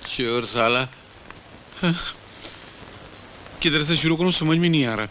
चोर साला। किधर से शुरू करूं समझ में नहीं आ रहा।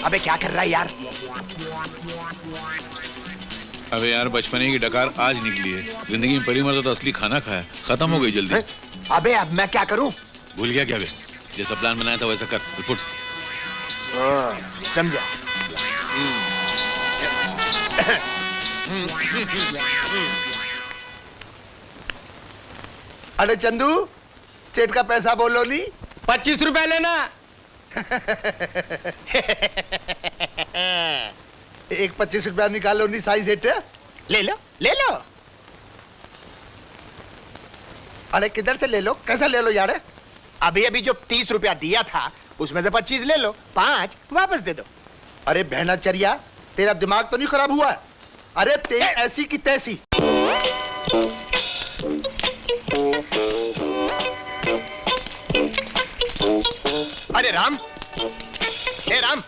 अबे क्या कर रहा है यार? अबे यार बचपने की डकार आज निकली है। जिंदगी में पहली मर्तबा तो असली खाना खाया, खत्म हो गई जल्दी। अबे अब मैं क्या करूं? भूल गया क्या बे? जैसा प्लान बनाया था वैसा कर। रिपोर्ट। समझा। अरे चंदू, सेठ का पैसा बोलो नी। 25 रुपए लेना। एक 25 रुपया निकालो नी साई सेठ। ले लो ले लो। अरे किधर से ले लो, कैसा ले लो यार? अभी अभी जो 30 रुपया दिया था उसमें से 25 ले लो, 5 वापस दे दो। अरे बहनाचर्या, तेरा दिमाग तो नहीं खराब हुआ है? अरे तेरी ऐसी की तैसी। अरे राम, हे राम,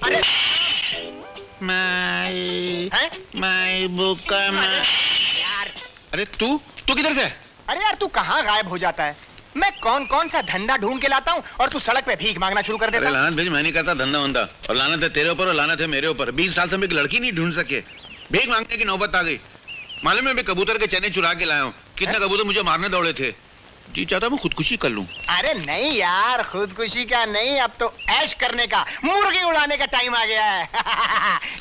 अरे माई बुका यार, अरे तू किधर से? अरे यार तू कहाँ गायब हो जाता है? मैं कौन कौन सा धंधा ढूंढ के लाता हूँ और तू सड़क पे भीख मांगना शुरू कर देता। अरे लानत भेज, मैं नहीं करता धंधा वंदा। और लानत है तेरे ऊपर और लानत है मेरे ऊपर। 20 साल से हम एक लड़की नहीं ढूंढ सके, भीख मांगने की नौबत आ गई। मालूम है मैं कबूतर के चने चुरा के लाया हूँ। कितने कबूतर मुझे मारने दौड़े थे। जी चाहता मैं खुदकुशी कर लूं। अरे नहीं यार, खुदकुशी का नहीं, अब तो ऐश करने का, मुर्गी उड़ाने का टाइम आ गया है।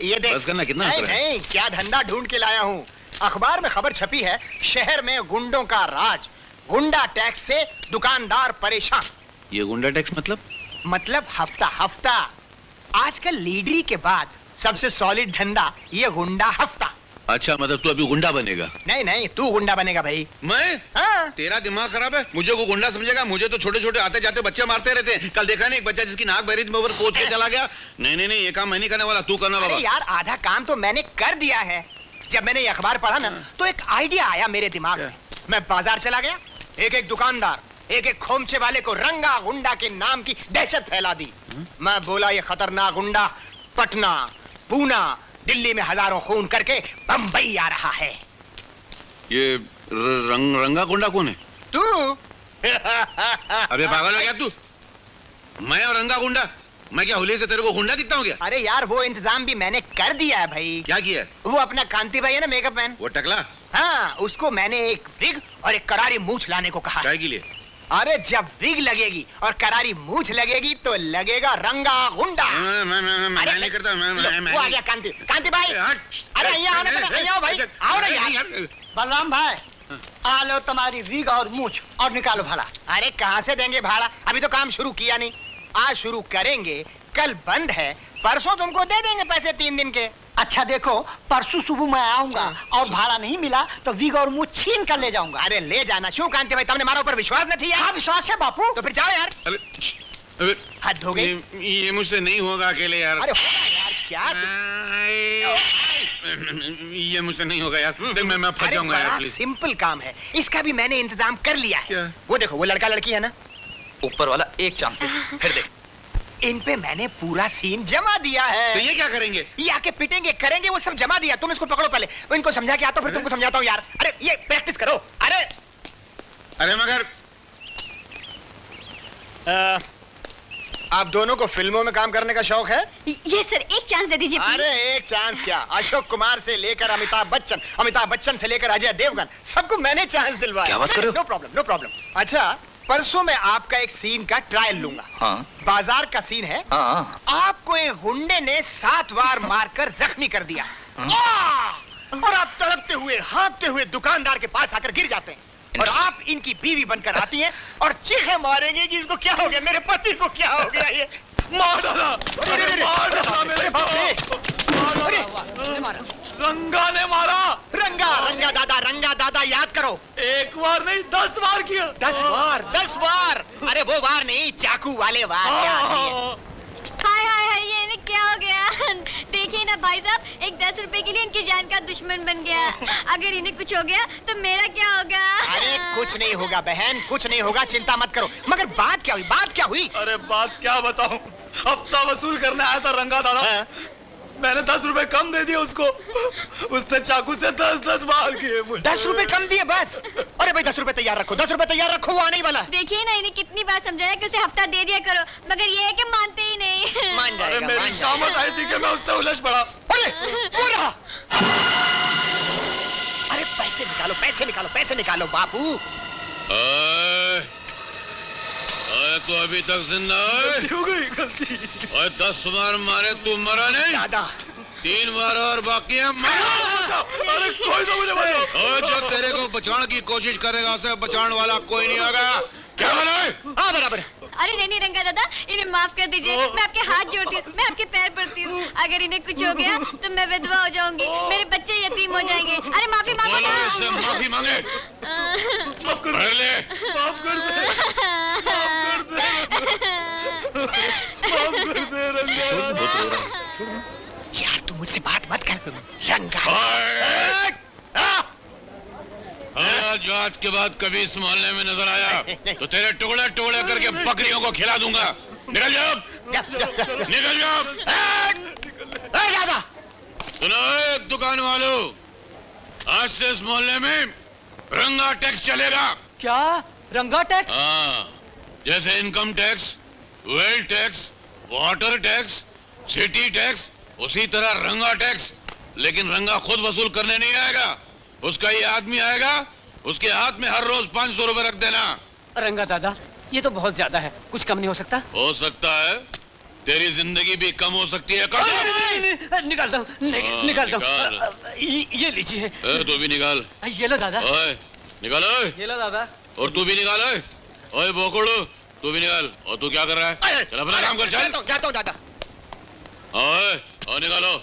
ये देख। बस करना, कितना नहीं नहीं, क्या धंधा ढूंढ के लाया हूँ। अखबार में खबर छपी है, शहर में गुंडों का राज, गुंडा टैक्स से दुकानदार परेशान। ये गुंडा टैक्स मतलब हफ्ता हफ्ता। आजकल लीडरी के बाद सबसे सॉलिड धंधा ये गुंडा हफ्ता। अच्छा मतलब तू अभी गुंडा बनेगा? नहीं नहीं, तू गुंडा बनेगा भाई। मैं? हाँ। तेरा दिमाग खराब है, मुझे को गुंडा समझेगा? मुझे तो छोटे छोटे आते जाते बच्चे मारते रहते हैं। कल देखा नहीं एक बच्चा जिसकी नाक बहरी थी, मैं कोच के चला गया। नहीं नहीं नहीं, ये काम मैं नहीं करने वाला, तू करना बाबा। अरे यार आधा काम तो मैंने कर दिया है। जब मैंने ये अखबार पढ़ा ना तो एक आइडिया आया मेरे दिमाग में। मैं बाजार चला गया, एक एक दुकानदार, एक एक खोमचे वाले को रंगा गुंडा के नाम की दहशत फैला दी। मैं बोला ये खतरनाक गुंडा पटना, पूना, दिल्ली में हजारों खून करके बंबई आ रहा है। ये रंगा गुंडा कौन है? तू। अबे पागल है क्या तू? मैं और रंगा गुंडा? मैं क्या होली से तेरे को गुंडा दिखता हूँ क्या? अरे यार वो इंतजाम भी मैंने कर दिया है भाई। क्या किया? वो अपना कांति भाई है ना, मेकअप मैन, वो टकला? हाँ, उसको मैंने एक विग और एक करारी मूछ लाने को कहा। क्या के लिए? अरे जब विग लगेगी और करारी मूछ लगेगी तो लगेगा रंगा गुंडा। मैं नहीं करता। वो आ गया कांति। कांति भाई, अरे यहाँ आओ ना, यहाँ आओ भाई, आओ ना यार। बलराम भाई, आ लो तुम्हारी विग और मूछ और निकालो भाड़ा। अरे कहाँ से देंगे भाड़ा? अभी तो काम शुरू किया नहीं, आज शुरू करेंगे। कल बंद है, परसों तुमको दे देंगे पैसे 3 दिन के। अच्छा देखो, परसों सुबह मैं आऊंगा और भाड़ा नहीं मिला तो विग और मूछ छीन कर ले जाऊंगा। अरे ले जाना। क्यों कांति भाई, तुमने हमारे ऊपर विश्वास नहीं किया? हाँ विश्वास है बापू। तो फिर जाओ यार। अबे हद हो गई। ये मुझसे नहीं होगा अकेले यार। अरे होगा यार, क्या ये मुझसे नहीं होगा यार। देख मैं फंस जाऊंगा यार, प्लीज। सिंपल काम है, इसका भी मैंने इंतजाम कर लिया है। क्या? वो देखो, वो लड़का लड़की है ना, ऊपर वाला एक चांस दे, फिर देख। इन पे मैंने पूरा सीन जमा दिया है। तो ये क्या करेंगे? ये आके पिटेंगे, करेंगे, वो सब जमा दिया। तुम इसको पकड़ो पहले, वो इनको समझा के आता हूँ, फिर तुमको समझाता हूँ यार। अरे ये प्रैक्टिस करो। अरे मगर आप दोनों को फिल्मों में काम करने का शौक है? ये सर एक चांस दे दीजिए प्लीज। अरे एक चांस क्या, अशोक कुमार से लेकर अमिताभ बच्चन, अमिताभ बच्चन से लेकर अजय देवगन, सबको मैंने चांस दिलवाया। क्या बात कर रहे हो? No problem, no problem. अच्छा परसों मैं आपका एक सीन का ट्रायल लूंगा। हाँ। बाजार का सीन है। हाँ। आपको एक गुंडे ने 7 बार मारकर जख्मी कर दिया। और आप तड़पते हुए, हाँफते हुए दुकानदार के पास आकर गिर जाते हैं। और आप इनकी बीवी बनकर आती हैं और चीखें मारेंगे कि इसको क्या हो गया, मेरे पति को क्या हो गया। ये मार डाला, अरे मार डाला मेरे बाप रे। अरे रंगा ने मारा। रंगा रंगा दादा याद करो। एक बार नहीं 10 बार किया। 10 बार। अरे वो वार नहीं, चाकू वाले वार याद नहीं है। हाय हाय हाय, ये इन्हें क्या हो गया? देखिए ना भाई साहब, एक 10 रुपए के लिए इनकी जान का दुश्मन बन गया। अगर इन्हें कुछ हो गया तो मेरा क्या होगा? अरे कुछ नहीं होगा बहन, कुछ नहीं होगा, चिंता मत करो। मगर बात क्या हुई? अरे बात क्या बताऊं, हफ्ता वसूल करने आया था रंगा दादा। मैंने 10 रुपए कम दे दिए उसको, उसने चाकू से 10 बार किए मुझे। 10 रुपए कम दिए बस। अरे भाई 10 रुपए तैयार रखो, 10 रुपए तैयार रखो, वो आने ही वाला। देखिए ना, इन्हें कितनी बार समझाया कि उसे हफ्ता दे दिया करो, मगर ये है कि मानते ही नहीं। मान अरे जाएगा, मेरी मान शामत आई थी कि मैं उससे उलझ पड़ा। अरे वो रहा। अरे पैसे निकालो बापू। तू अभी तक जिंदा है? गलती हो गई, गलती। और 10 बार मारे तू मरा नहीं? दादा 3 बार और बाकी है, मरा। अरे कोई तो मुझे बचाओ। और जो तेरे को बचाने की कोशिश करेगा उसे बचाने वाला कोई नहीं होगा। क्या बोला? हाँ बराबर। अरे नहीं रंगा दादा, इन्हें माफ कर दीजिए। मैं आपके हाथ जोड़ती हूँ, मैं आपके पैर पड़ती हूँ। अगर इन्हें कुछ हो गया तो मैं विधवा हो जाऊंगी, मेरे बच्चे यतीम हो जाएंगे। अरे माफी मांगो बोलो इससे ना। माफी मांगे। माफ कर भर ले। माफ कर दे, माफ कर दे रंगा। यार तू मुझसे बात मत कर। रंगा आज के बाद कभी इस मोहल्ले में नजर आया तो तेरे टुकड़े टुकड़े करके बकरियों को खिला दूंगा। निकल जाओ, निकल जाओ। दादा सुनो एक दुकान वालों, आज से इस मोहल्ले में रंगा टैक्स चलेगा। क्या रंगा टैक्स? हाँ, जैसे income tax, wealth tax, water tax, city tax, उसी तरह रंगा टैक्स। लेकिन रंगा खुद वसूल करने नहीं आएगा, उसका ये आदमी आएगा, उसके हाथ में हर रोज 500 रुपए रख देना। रंगा दादा, ये तो बहुत ज्यादा है, कुछ कम नहीं हो सकता? हो सकता है, तेरी जिंदगी भी कम हो सकती है। कर दो। निकाल दो, निकाल दो। निकाल। ये लीजिए। तू भी निकाल। ये लो दादा। ओए निकाल। ओए ये लो दादा। और तू भी निकाल। ओए बोकड़ू तू भी निकाल। और तू क्या कर रहा है? चल अपना काम कर, चल। जाता हूँ दादा। ओए और निकालो।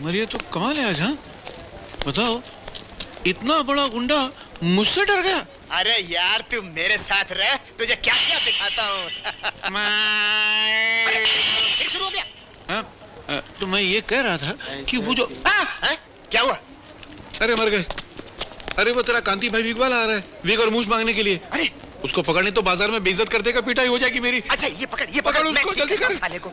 मरिए तो कमाल है आज। हाँ बताओ, इतना बड़ा गुंडा मुझसे डर गया। अरे यार तू मेरे साथ रह, तुझे क्या क्या दिखाता हूँ। फिर शुरू हो गया। तो मैं ये कह रहा था कि वो जो क्या हुआ? अरे मर गए। अरे वो तेरा कांति भाई विग वाला आ रहा है, विग और मूछ मांगने के लिए। अरे उसको पकड़ने तो बाजार में बेइज्जत कर देगा, पिटाई हो जाएगी मेरी। अच्छा ये पकड़ पकड़ मैं उसको, ठीक जल्दी करता हूँ कर। साले को।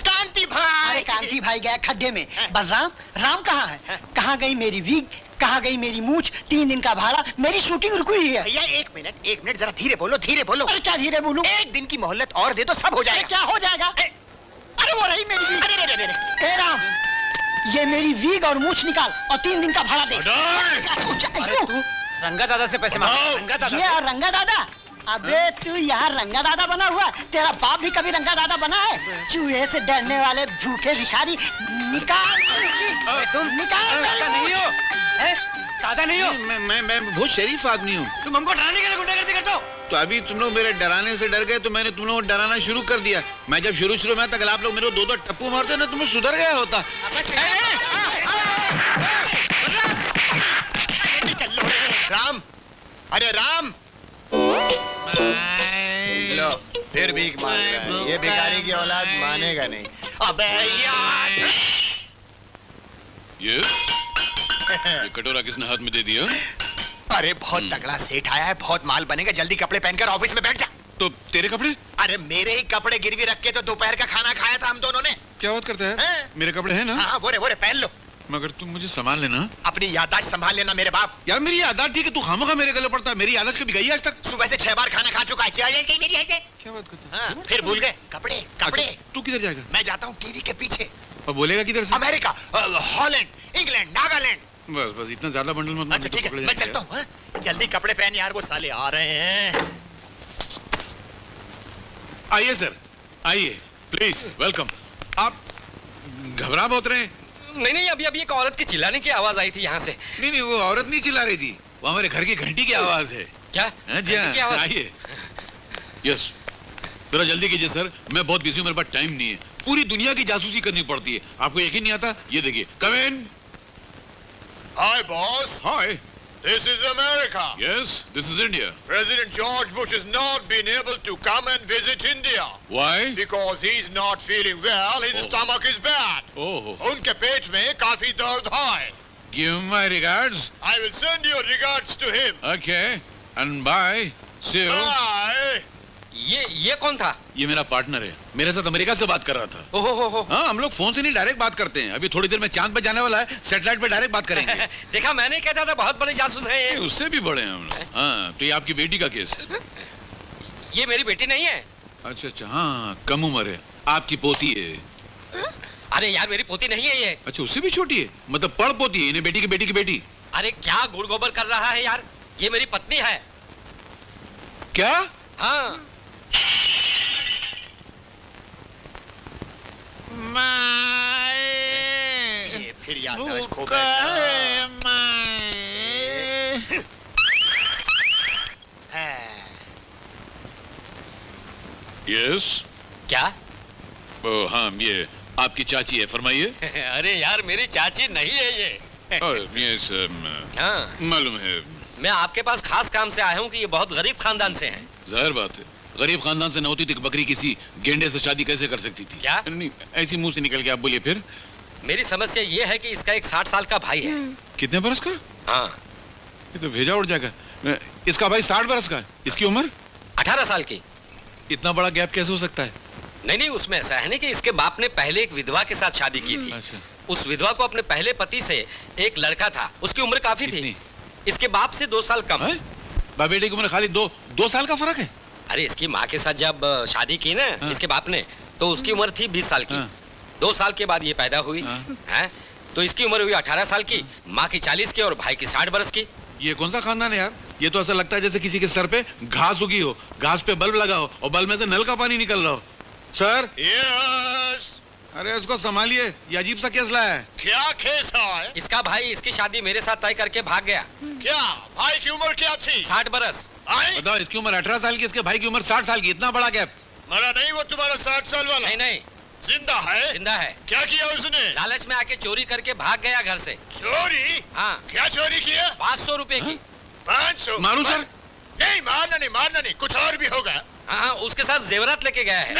कांति भाई। अरे कांति भाई गया खड्डे में। बलराम, राम कहाँ है? कहाँ गई मेरी वीग? कहाँ गई मेरी मूछ? 3 दिन का भाड़ा, मेरी शूटिंग रुकी हुई है। भैया एक मिनट जरा धीरे बोलो, धीरे बोलो। अरे क्या धीरे बोलूं? एक दिन की मोहलत और दे दो, सब हो अरे जाएगा। क्या हो जाएगा? अरे वो रही मेरी वीग। अरे ए राम, ये मेरी वीग और मूछ निकाल और 3 दिन का भाड़ा दे। रंगा दादा से पैसे मांग। रंगा दादा ये रंगा दादा? अबे तू यहाँ रंगा दादा बना हुआ? तेरा बाप भी कभी रंगा दादा बना है? चूहे से डरने वाले भूखे भिखारी, निकाल तुम निकाल। दादा नहीं हो, दादा नहीं हो। मैं बहुत शरीफ आदमी हूँ। तुम हमको डराने के लिए गुंडागर्दी करते हो। तो अभी तुम लोग मेरे डराने से डर गए तो मैंने तुम लोगों को डराना शुरू कर दिया। मैं जब शुरू में तक आप लोग मेरे को 2-2 टप्पू मारते ना, तुम्हें सुधर गया होता। राम, अरे राम। लो फिर भीख मांग रहा है। ये भिखारी की औलाद मानेगा नहीं। अबे यार। ये कटोरा किसने हाथ में दे दिया? अरे बहुत तगड़ा सेठ आया है, बहुत माल बनेगा, जल्दी कपड़े पहनकर ऑफिस में बैठ जा। तो तेरे कपड़े? अरे मेरे ही कपड़े गिरवी रख के तो दोपहर का खाना खाया था हम दोनों ने। क्या बात करता है? हैं? मेरे कपड़े हैं ना? हाँ वो रे पहन लो। मगर तुम मुझे संभाल लेना। अपनी याददाश्त संभाल लेना मेरे बाप। यार मेरी याददाश्त ठीक है, तू खामोखा मेरे गले पड़ता है। मेरी याददाश्त कभी गई आज तक? सुबह से 6 बार खाना खा चुका है। मेरी है क्या बात करता हाँ, फिर भूल गए कपड़े। अच्छा, तू किधर जाएगा? मैं जाता हूँ टीवी के पीछे। और बोलेगा किधर से? America, Holland, England, Nagaland. बस इतना ज्यादा बंडल मत। अच्छा ठीक है, मैं चलता हूँ। जल्दी कपड़े पहन यार, वो साले आ रहे हैं। आइए सर, आइए प्लीज, वेलकम। आप घबरा बहुत रहे हैं। नहीं नहीं, अभी अभी एक औरत की चिल्लाने की आवाज आई थी यहाँ से। नहीं नहीं, वो औरत नहीं चिल्ला रही थी, वो हमारे घर की घंटी की आवाज है। क्या? हाँ जी घंटी की हाँ, आवाज? आइए। यस, जरा जल्दी कीजिए सर, मैं बहुत बिजी हूँ, मेरे पास टाइम नहीं है। पूरी दुनिया की जासूसी करनी पड़ती है, आपको यकीन नहीं आता? ये देखिए, कम इन। Hi, boss. Hi. This is America. Yes, this is India. President George Bush has not been able to come and visit India why? because he's not feeling well. His stomach is bad. Oh, उनके पेट में काफी दर्द है. Give my regards. I will send your regards to him. Okay, and bye, see you. Bye. ये कौन था? ये मेरा पार्टनर है, मेरे साथ अमेरिका से बात कर रहा था। ओहो हो। हाँ, हम लोग फोन से नहीं डायरेक्ट बात करते हैं। अभी थोड़ी देर में चांद पे जाने वाला है, सैटेलाइट पे डायरेक्ट बात करेंगे। देखा, मैंने कहता था बहुत बड़े जासूस हैं ये। उससे भी बड़े हैं हम लोग। हाँ, तो ये आपकी बेटी का केस है। ये मेरी बेटी नहीं है। अच्छा अच्छा, हाँ, कम उम्र है, आपकी पोती है। अरे यार, मेरी पोती नहीं है ये। अच्छा, उससे भी छोटी है, मतलब पड़ पोती है, इन्हें बेटी की बेटी की बेटी। अरे क्या गुड़ गोबर कर रहा है यार, ये मेरी पत्नी है। क्या? हाँ। ये फिर याददाश्त खो बैठा. यस। क्या? हाँ, ये आपकी चाची है, फरमाइए। अरे यार, मेरी चाची नहीं है ये। यस, हाँ, मालूम है। मैं आपके पास खास काम से आया हूँ कि ये बहुत गरीब खानदान से हैं। जाहिर बात है, गरीब खानदान से न होती तो बकरी किसी गेंडे से शादी कैसे कर सकती थी? क्या? नहीं, ऐसी मुंह से निकल के आप बोलिए फिर। मेरी समस्या ये है कि इसका एक 60 साल का भाई है। कितने बरस का? हाँ, ये तो भेजा उड़ जाएगा। इसका भाई 60 बरस का है, इसकी उम्र 18 साल की। इतना बड़ा गैप कैसे हो सकता है? नहीं नहीं, उसमें ऐसा है ना कि इसके बाप ने पहले एक विधवा के साथ शादी की थी। अच्छा। उस विधवा को अपने पहले पति से एक लड़का था, उसकी उम्र काफी कितनी? थी, इसके बाप से 2 साल कम। बाप बेटे की उम्र खाली दो साल का फर्क है। अरे इसकी माँ के साथ जब शादी की ना हाँ। इसके बाप ने, तो उसकी उम्र थी 20 साल की। हाँ। 2 साल के बाद ये पैदा हुई है, तो इसकी उम्र हुई 18 साल की, माँ की 40 की और भाई की 60 बरस की। ये कौन सा खानदान है यार? ये तो ऐसा लगता है जैसे किसी के सर पे घास उगी हो, घास पे बल्ब लगा हो और बल्ब में से नल का पानी निकल रहा हो। Sir, Yes. अरे उसको संभालिए, ये अजीब सा केस लाया है। क्या केस है? इसका भाई इसकी शादी मेरे साथ तय करके भाग गया। क्या भाई की उम्र क्या थी? 60 बरस। आई? बताओ, इसकी उम्र 18 साल की, इसके भाई की उम्र 60 साल की, इतना बड़ा गैप। मरा नहीं वो तुम्हारा 60 साल वाला? नहीं नहीं, जिंदा है? जिंदा है। क्या किया उसने? लालच में आके चोरी करके भाग गया घर से। चोरी? हाँ, क्या चोरी किया? 500 रुपए की। 500? मारू सर? नहीं, मारना नहीं, कुछ और भी होगा. हाँ हाँ, उसके साथ जेवरात लेके गया है।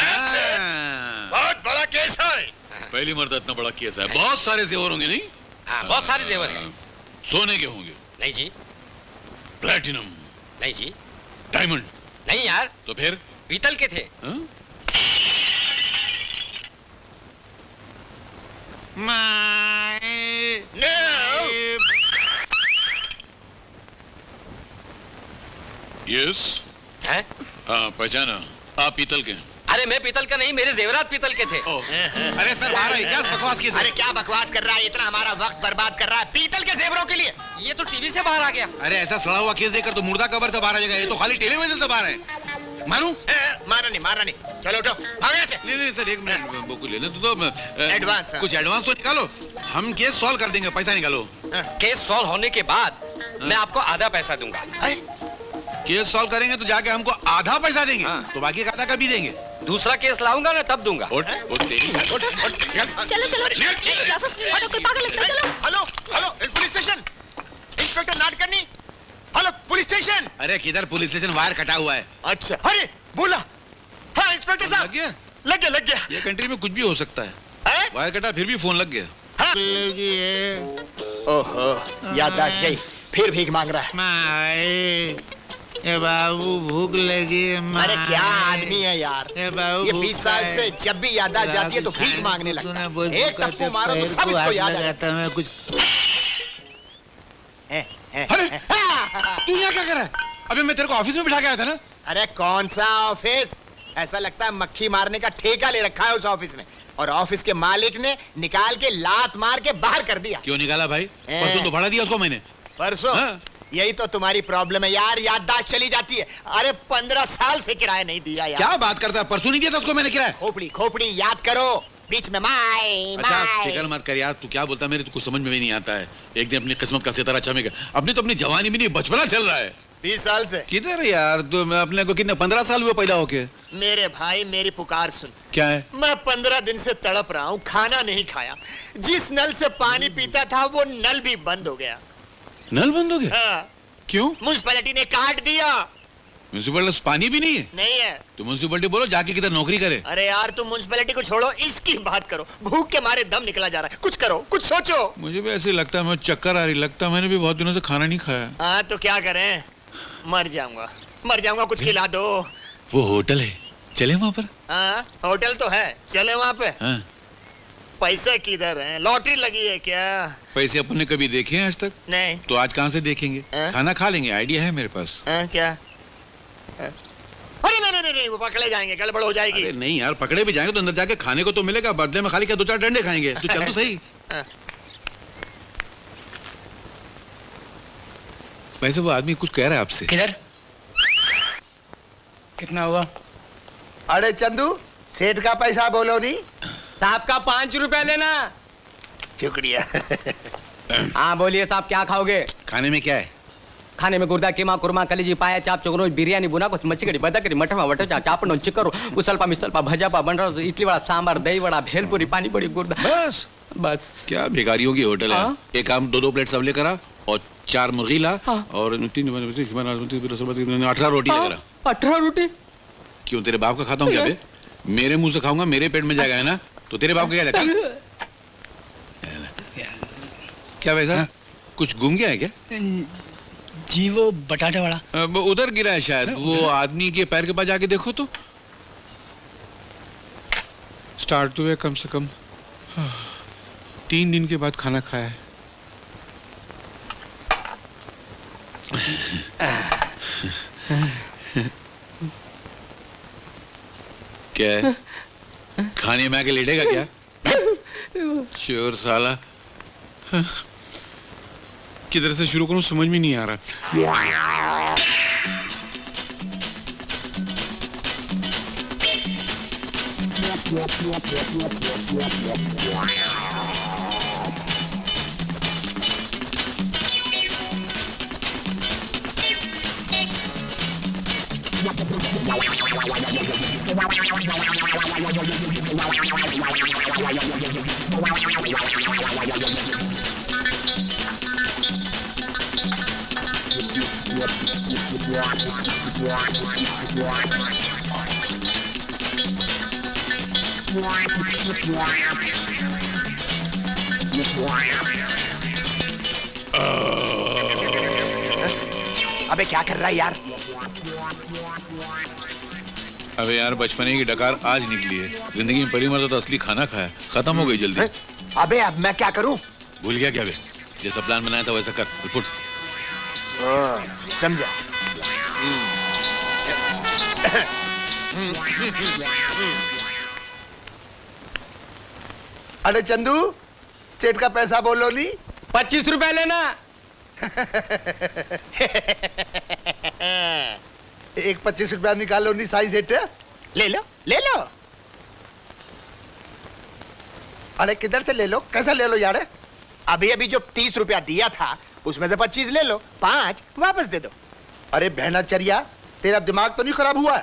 बहुत बड़ा केस है. पहली मर्द इतना बड़ा केस है, बहुत सारे जेवर होंगे नहीं? हाँ, बहुत सारे जेवर हैं। सोने के होंगे? नहीं जी, प्लैटिनम, नहीं जी, डायमंड? नहीं यार, तो फिर? पीतल के थे। हाँ? No. यस। हैं? हाँ, पहचाना, आप पीतल के हैं। अरे मैं पीतल का नहीं, मेरे जेवरात पीतल के थे। अरे सर, बाहर आइए, क्या बकवास की? अरे क्या बकवास कर रहा है, इतना हमारा वक्त बर्बाद कर रहा है पीतल के जेवरों के लिए. ये तो टीवी से बाहर आ गया। अरे ऐसा सड़ा हुआ केस देखकर तो मुर्दा कबर से बाहर आ जाएगा, ये तो खाली टेलीविजन से बाहर है। मारू? मारना नहीं, चलो उठो, भागो यहाँ से. नहीं सर, एक मिनट, वो को लेने तो एडवांस, हाँ। कुछ एडवांस तो निकालो, हम केस सॉल्व कर देंगे, पैसा निकालो। केस सॉल्व होने के बाद मैं आपको आधा पैसा दूंगा। केस सॉल्व करेंगे तो जाके हमको आधा पैसा देंगे, हाँ। तो बाकी का आधा कभी देंगे? दूसरा केस लाऊंगा ना तब दूंगा। उठ, तेरी चलो चलो, जासूस हटो, कोई पागल लगता है, चलो। Hello police station, inspector Nadkarni. Hello police station. अरे किधर पुलिस स्टेशन, वायर कटा हुआ है। अच्छा, अरे बोला. हाँ इंस्पेक्टर साहब. लग गया? लग गया. ये कंट्री में कुछ भी हो सकता है, हैं? वायर कटा फिर भी फोन लग गया। हाँ. ओहो, याददाश्त गई, फिर भीख मांग रहा है. ए बाबू भूख लगी है। अरे क्या आदमी है यार, ए बाबू ये 20 साल से जब भी याददाश्त जाती है तो भीख मांगने लगता है. एक टप्पू मारो तो सब इसको याद आ जाता मैं कुछ। है. अरे तू यहाँ क्या कर रहा है? अबे मैं तेरे को ऑफिस में बिठा के आया था ना। अरे कौन सा ऑफिस, ऐसा लगता है मक्खी मारने का ठेका ले रखा है उस ऑफिस में, और ऑफिस के मालिक ने निकाल के लात मार के बाहर कर दिया. क्यों निकाला भाई? परसों तो भाड़ा दिया उसको मैंने। परसों? हाँ। यही तो तुम्हारी प्रॉब्लम है यार, याददाश्त चली जाती है. अरे 15 साल से किराया नहीं दिया यार. क्या बात करता है, परसों नहीं दिया था उसको मैंने किराया। खोपड़ी खोपड़ी याद करो, बीच में माई अच्छा माई फिक्र मत कर यार, तू क्या बोलता है मेरे तो कुछ समझ में भी नहीं आता है। एक दिन अपनी किस्मत का सितारा चमेगा। अपनी तो अपनी जवानी भी नहीं, बचपना चल रहा है। 20 साल से। किधर यार तो मैं अपने को कितने 15 साल हुए पैदा होके। मेरे भाई मेरी पुकार सुन। क्या है? मैं 15 दिन से तड़प रहा हूँ, खाना नहीं खाया। जिस नल से पानी पीता था वो नल भी बंद हो गया। नल बंद हो गया? हाँ। क्यों? म्युनिसिपैलिटी ने काट दिया। म्यूनिसिपल पानी भी नहीं है? नहीं है। तो म्यूनिसिपलिटी बोलो जाके किधर नौकरी करे। अरे यार तुम म्युनिसिपैलिटी को छोड़ो, इसकी बात करो। भूख के मारे दम निकला जा रहा है। कुछ करो, कुछ सोचो। मुझे भी ऐसे लगता है, मैं चक्कर आ रही लगता है, मैंने भी बहुत दिनों से खाना नहीं खाया। हाँ तो क्या करें, मर जाऊंगा मर जाऊंगा, कुछ खिला दो। वो होटल है, चले वहाँ पर? हाँ होटल तो है, चले वहाँ पे। हाँ। पैसे किधर हैं? लॉटरी लगी है क्या? पैसे अपन ने कभी देखे हैं आज तक? नहीं। तो आज कहाँ से देखेंगे? हाँ? खाना खा लेंगे, आइडिया है मेरे पास। क्या? अरे नहीं नहीं नहीं, वो पकड़े जाएंगे, गड़बड़ हो जाएगी। अरे नहीं यार, पकड़े भी जाएंगे तो अंदर जाके खाने को तो मिलेगा। बर्थडे में खाली क्या 2-4 डंडे खाएंगे? तो चल तो सही। वैसे वो आदमी कुछ कह रहा है आपसे। किधर? कितना हुआ? अरे चंदू, सेठ का पैसा बोलो नहीं। साहब का 5 रुपए लेना। शुक्रिया। हाँ बोलिए साहब, क्या खाओगे? खाने में क्या है? खाने में गुर्दा कीमा कुरमा कलेजी पाया चाप चोकरो बिरयानी बुना कुछ मच्छी बदकरी मटवा वटचा चापनो चिकरो उसलपा मिसलपा भजापा बंडरा इडली वड़ा सांबर दही वड़ा भेलपुरी पानी बड़ी गुर्दा। बस बस क्या भिखारियों की होटल है। हाँ? एक काम 2-2 प्लेट सब लेकर आ और 4 मुर्गी ला। हाँ? और 18 रोटी लेकर आ। 18 रोटी? क्यों तेरे बाप का खाता हूँ क्या बे? मेरे मुंह से खाऊंगा, मेरे पेट में जाएगा है ना, तो तेरे बाप का क्या लगता? क्या वैसा कुछ गुम गया है क्या? जी वो बटाटे वाला वो उधर गिरा है शायद। वो आदमी के पैर के पास जाके देखो तो। स्टार्ट हुए कम से कम 3 दिन के बाद खाना खाया है। क्या है? खाने में आके लेटेगा क्या? चोर साला। किधर से शुरू करूं समझ में नहीं आ रहा। अबे क्या कर रहा है यार? अबे यार, बचपने की डकार आज निकली है। जिंदगी में पहली मर्तबा तो असली खाना खाया, खत्म हो गई जल्दी। अबे अब मैं क्या करूं? भूल गया क्या बे? जैसा प्लान बनाया था वैसा कर। फुट। समझा। अरे चंदू, सेठ का पैसा बोलो नहीं। 25 रुपए लेना। एक 25 रुपया निकालो नहीं साई सेठ। ले लो ले लो। अरे किधर से ले लो? कैसा ले लो यार? अभी अभी जो 30 रुपया दिया था उसमें से 25 ले लो, 5 वापस दे दो। अरे बहनाचर्या, तेरा दिमाग तो नहीं खराब हुआ?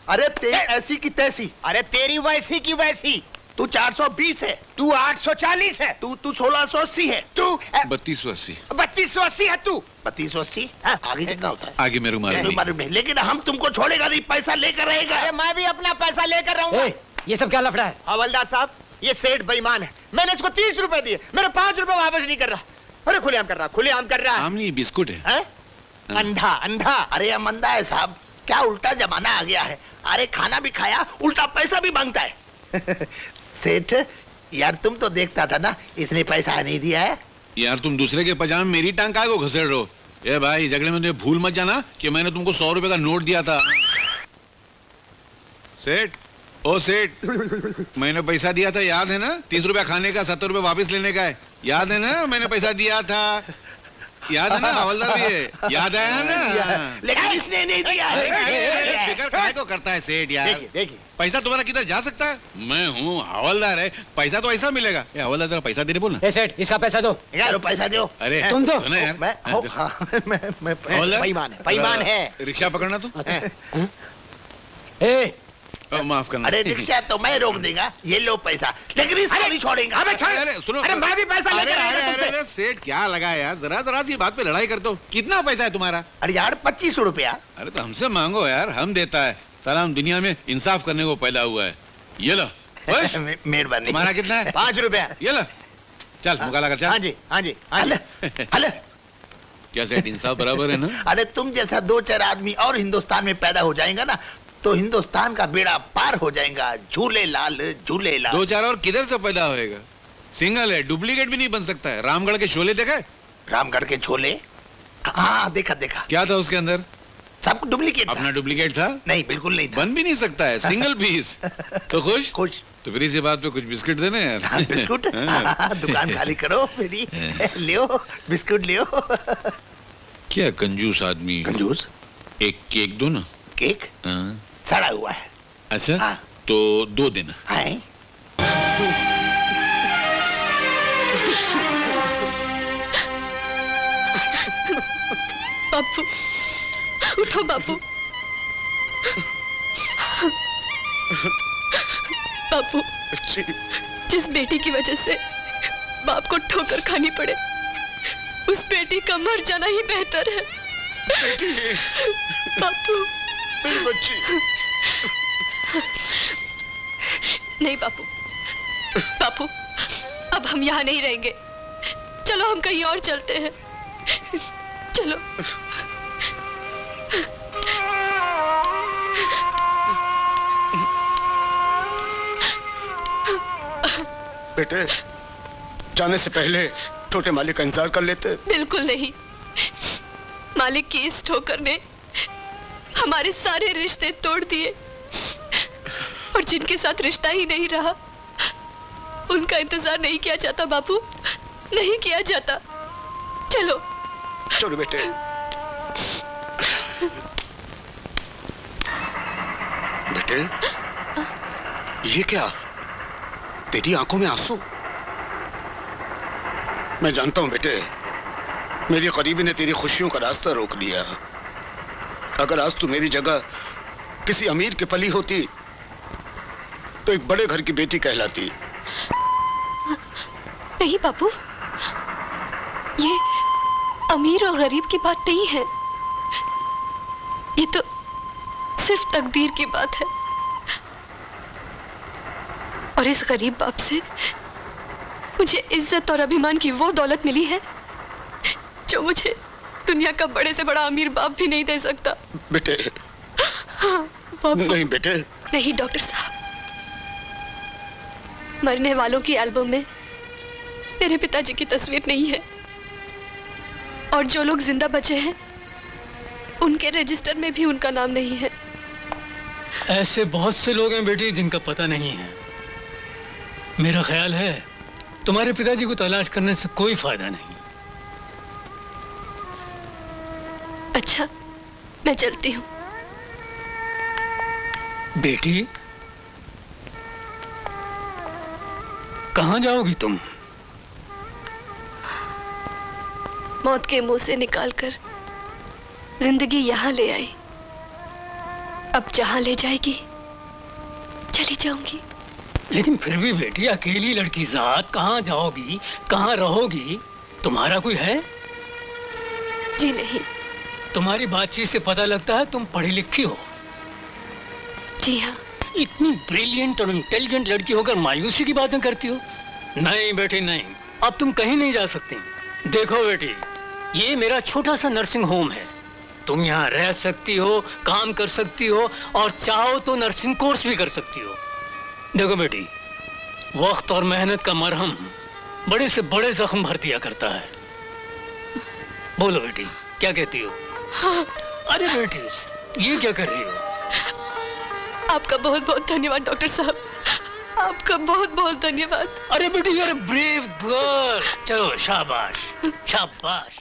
अरे तेरी ऐसी की तैसी। अरे तेरी वैसी की वैसी। तू 420 है, तू 840 है, तू 1680 है, तू 3280। 3280 है तू। 3280। आगे कितना होता है? आगे मेरे मालूम नहीं। मालूम नहीं, लेकिन हम तुमको छोड़ेगा नहीं, पैसा लेकर रहेगा। अरे मैं भी अपना पैसा लेकर रहूंगा। ये सब क्या लफड़ा है? हवलदार साहब, ये सेठ बेईमान है। मैंने इसको 30 रुपए दिए, मेरे 5 रुपए वापस नहीं कर रहा। अरे खुलेआम कर रहा, खुलेआम कर रहा है। आम नहीं, बिस्कुट है। हैं? अंधा अंधा। अरे ये मंदा है साहब, क्या उल्टा जमाना आ गया है। अरे खाना भी खाया, उल्टा पैसा भी मांगता है। सेठ यार, तुम तो देखता था ना, इसने पैसा नहीं दिया है। यार तुम दूसरे के पजामे मेरी टांग काहे को घसेड़ रहे हो? ए भाई, झगड़े में तुम्हें भूल मत जाना कि मैंने तुमको 100 रुपए का नोट दिया था। सेठ, ओ सेठ, मैंने पैसा दिया था, याद है ना? 30 रुपया खाने का, 70 रुपए वापस लेने का है, याद है ना? मैंने पैसा दिया था। याद है ना हवलदार भी है, याद आया ना? लेकिन इसने नहीं दिया अरे, अरे, अरे, है। फिकर काहे को करता है सेठ यार? देखिए देखिए पैसा तुम्हारा किधर जा सकता है? मैं हूँ हवलदार है, पैसा तो ऐसा मिलेगा। ये हवलदार जरा पैसा देने बोल ना। ए सेठ इसका पैसा दो। चलो पैसा दो। अरे तुम दो। ना यार। मैं हाँ, हाँ, मैं हवलदार, बेईमान है। रिक्शा पकड़ना तो। ए माफ करना। अरे रिक्शा तो मैं रोक देगा, ये लो पैसा, लेकिन इसको नहीं छोड़ेंगे। अरे सुनो, अरे मैं भी पैसा अरे लेकर आया अरे था तुमसे। अरे सेठ क्या लगा यार, जरा जरा सी बात पे लड़ाई करते हो। कितना पैसा है तुम्हारा? अरे यार 2500 रुपया। अरे तो हमसे मांगो यार, हम देता है। साला हम दुनिया में इंसाफ करने को पैदा हुआ है। ये लो बस। मेहरबानी। तुम्हारा कितना है? 5 रुपया। ये लो, चल मुकाला कर हाँ चल। जी हाँ जी हाँ अले जी। अले क्या सेठ इंसाफ बराबर है ना? अरे तुम जैसा 2-4 आदमी और हिंदुस्तान में पैदा हो जाएगा ना, तो हिंदुस्तान का बेड़ा पार हो जाएगा। झूले लाल झूले लाल। 2-4 और किधर से पैदा होएगा? सिंगल है, डुप्लीकेट भी नहीं बन सकता है। रामगढ़ के शोले देखा है? रामगढ़ के छोले, हाँ देखा देखा। क्या था उसके अंदर? सब डुप्लीकेट अपना डुप्लीकेट था? नहीं बिल्कुल नहीं था। बन भी नहीं सकता है, सिंगल पीस। तो खुश? खुश। तो फिर इसी बात पे कुछ बिस्किट देने यार। हाँ, बिस्कुट। हाँ। हाँ, दुकान खाली करो मेरी। लियो बिस्कुट लियो। क्या कंजूस आदमी। कंजूस। एक केक दो ना। केक हाँ। सड़ा हुआ है। अच्छा हाँ। तो 2 देना। हैं? बापू उठो बापू। बापू जिस बेटी की वजह से बाप को ठोकर खानी पड़े, उस बेटी का मर जाना ही बेहतर है। बापू मेरी बच्ची। नहीं बापू, बापू अब हम यहाँ नहीं रहेंगे। चलो हम कहीं और चलते हैं। चलो। बेटे जाने से पहले छोटे मालिक का इंतजार कर लेते। बिल्कुल नहीं, मालिक की इस ठोकर ने हमारे सारे रिश्ते तोड़ दिए, और जिनके साथ रिश्ता ही नहीं रहा उनका इंतजार नहीं किया जाता बापू, नहीं किया जाता। चलो चलो बेटे। बेटे ये क्या, तेरी आंखों में आंसू? मैं जानता हूं बेटे, मेरी करीबी ने तेरी खुशियों का रास्ता रोक लिया। अगर आज तू मेरी जगह किसी अमीर की पली होती तो एक बड़े घर की बेटी कहलाती। नहीं बापू, ये अमीर और गरीब की बात नहीं है, ये तो सिर्फ तकदीर की बात है। और इस गरीब बाप से मुझे इज्जत और अभिमान की वो दौलत मिली है जो मुझे दुनिया का बड़े से बड़ा अमीर बाप भी नहीं दे सकता। बेटे हाँ, बापू। नहीं बेटे। नहीं डॉक्टर साहब, मरने वालों की एल्बम में मेरे पिताजी की तस्वीर नहीं है, और जो लोग जिंदा बचे हैं उनके रजिस्टर में भी उनका नाम नहीं है। ऐसे बहुत से लोग हैं बेटी जिनका पता नहीं है। मेरा ख्याल है तुम्हारे पिताजी को तलाश करने से कोई फायदा नहीं। अच्छा मैं चलती हूँ। बेटी कहाँ जाओगी तुम? मौत के मुंह से निकालकर जिंदगी यहाँ ले आई, अब जहाँ ले जाएगी चली जाऊंगी। लेकिन फिर भी बेटी अकेली लड़की साथ कहाँ जाओगी, कहाँ रहोगी? तुम्हारा कोई है? जी नहीं। तुम्हारी बातचीत से पता लगता है तुम पढ़ी लिखी हो। जी हाँ। इतनी ब्रिलियंट और इंटेलिजेंट लड़की होकर मायूसी की बातें करती हो। नहीं बेटी नहीं, अब तुम कहीं नहीं जा सकती। देखो बेटी, ये मेरा छोटा सा नर्सिंग होम है। तुम यहाँ रह सकती हो, काम कर सकती हो, और चाहो तो नर्सिंग कोर्स भी कर सकती हो। देखो बेटी, वक्त और मेहनत का मरहम बड़े से बड़े जख्म भर दिया करता है। बोलो बेटी, क्या कहती हो? हाँ। अरे बेटी, ये क्या कर रही हो? आपका बहुत बहुत धन्यवाद डॉक्टर साहब, आपका बहुत बहुत धन्यवाद। अरे बेटी, you are a brave girl. चलो शाबाश शाबाश।